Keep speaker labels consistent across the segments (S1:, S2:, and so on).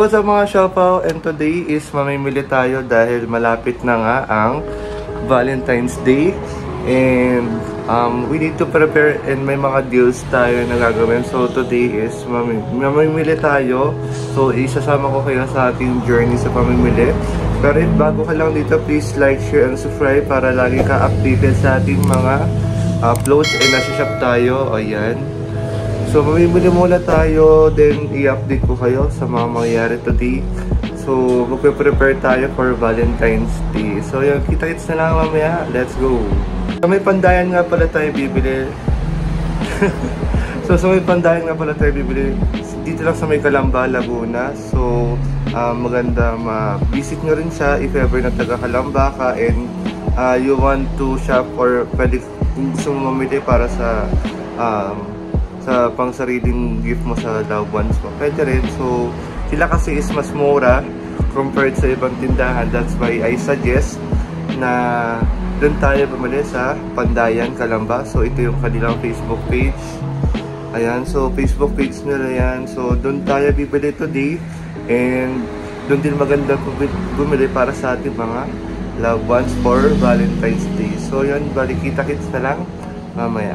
S1: So sa mga siopaw, and today is mamimili tayo dahil malapit na nga ang Valentine's Day. And we need to prepare and may mga deals tayo na gagawin. So today is mamimili tayo. So isasama ko kayo sa ating journey sa pamimili. Pero if bago ka lang dito, please like, share, and subscribe para lagi ka updated sa ating mga uploads. And nasa-shop tayo, ayan. So mamimili muna tayo, then i-update ko kayo sa mga mangyayari today. So magpe-prepare tayo for Valentine's Day. So yun, kita-kits na lang mamaya. Let's go! So may pandayan nga pala tayo bibili. So may pandayan nga pala tayo bibili. Dito lang sa may Calamba, Laguna. So maganda ma-visit nyo rin siya if ever na taga Calamba ka and you want to shop or pwede gusto mo mamili para sa pang-sariling gift mo sa loved ones mo. Pwede rin. So sila kasi is mas mura compared sa ibang tindahan. That's why I suggest na doon tayo bumili sa Pandayan, Calamba. So ito yung kanilang Facebook page. Ayan, so Facebook page nila yan. So doon tayo bibili today. And doon din maganda bumili para sa ating mga loved ones for Valentine's Day. So yun, bali kita-kits na lang mamaya.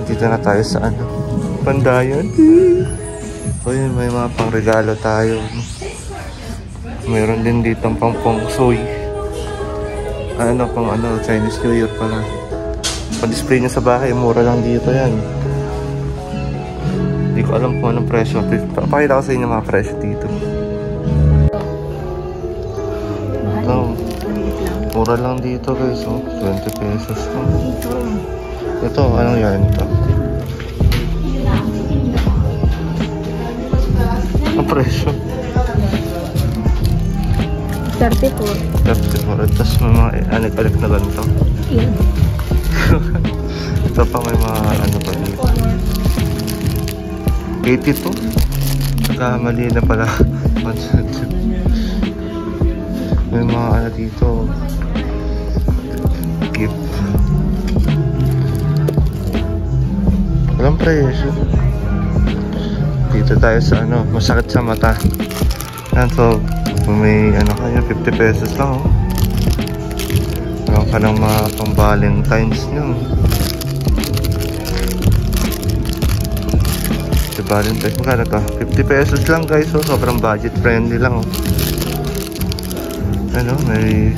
S1: Dito na tayo sa Pandayan. So yun, may mga pangregalo tayo. Meron din dito pang pongsoy. Pang Chinese New Year pala. Pa-display niya sa bahay, mura lang dito yan. Hindi ko alam kung anong presyo. Pakita ko sa inyo mga presyo dito. Mura lang dito guys, 20 pesos. Ito, anong yan ito? Ang presyo?
S2: 34.
S1: 34. Tapos may mga anik-alik na ganito. Ito pa may mga pa dito. 82. Nagkamali na pala. May mga dito. Gift. Walang presyo. Dito tayo sa masakit sa mata. Yan, so may kanya 50 pesos lang Meron ka ng mga pang Valentine's nyo. Si Valentine's, magkano ka? 50 pesos lang guys, sobrang budget friendly lang may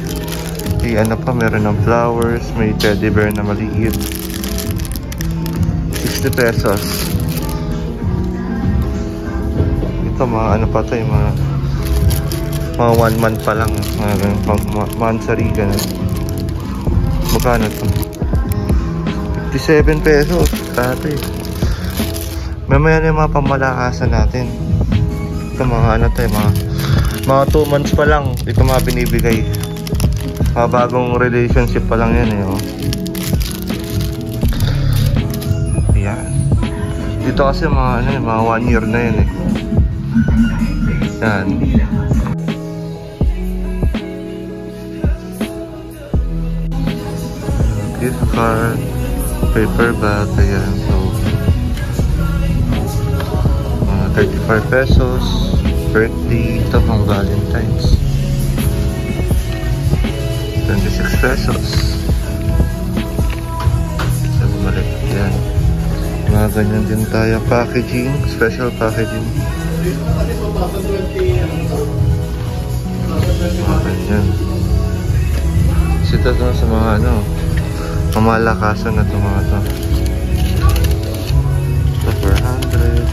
S1: meron ng flowers, may teddy bear na maliit. 60 pesos. Ito mga pa ito, yung mga 1 month pa lang, monthsary ganun. Magkano ito? 57 pesos. Dati Mamaya na yung mga pamalakasan natin. Ito mga ano to, mga 2 months pa lang. Ito mga binibigay. Mga bagong relationship pa lang yan eh. Oh. Ayan. Dito kasi mga ano, mga 1 year na yun eh. Yan. Gift card, paper bag, ayan. So, 35 pesos, birthday, ito pang Valentine's. 26 pesos. So, bumalik. Yan. Mga ganyan din tayo. Packaging, special packaging. Mga ganyan. Sito to sa mga ano, mamalakasan na ito mga to. Ito 400.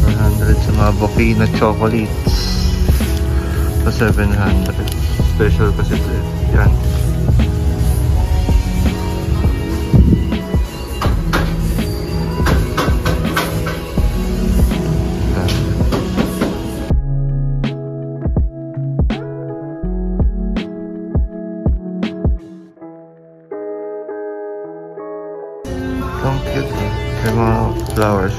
S1: 400 sa mga bouquet na chocolates. Sa 700. Special kasi ito. Yan. Ang cute eh. May mga flowers.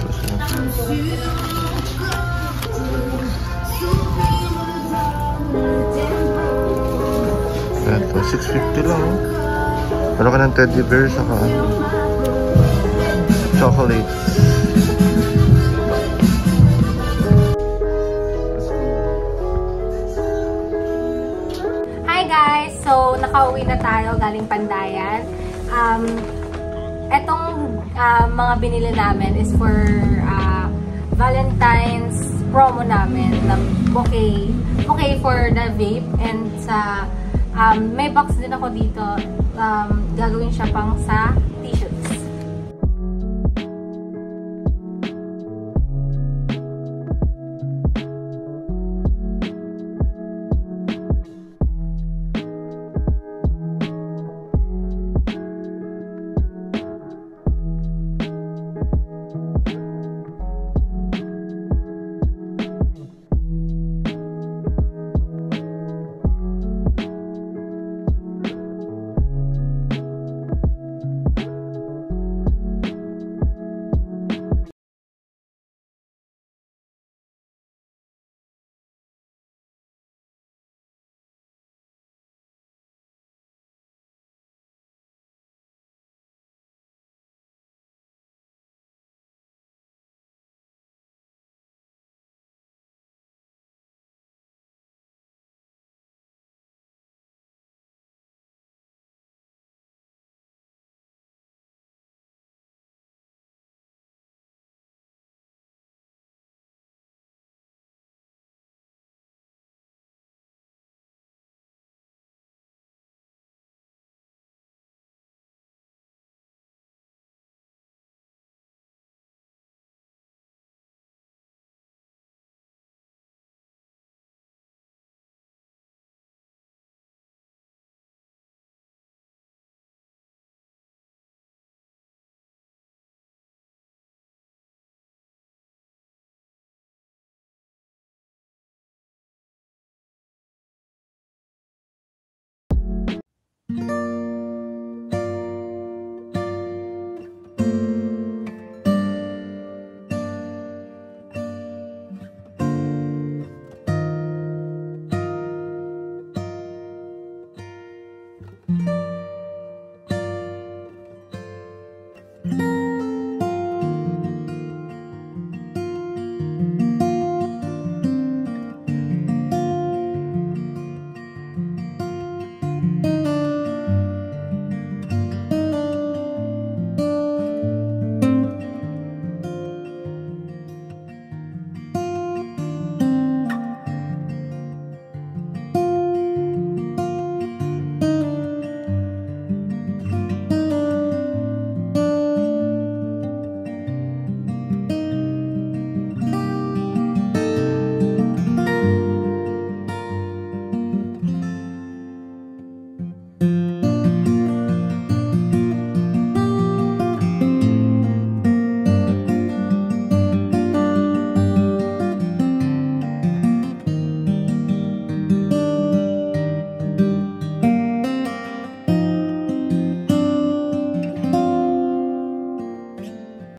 S1: Ito, 650 lang oh. Meron ka ng teddy bear saka chocolate.
S2: Hi guys! So, nakauwi na tayo galing Pandayan. Etong mga binili namin is for Valentine's promo namin ng bouquet. Bouquet for the vape and sa may box din ako dito. Gagawin siya pang sa t-shirts.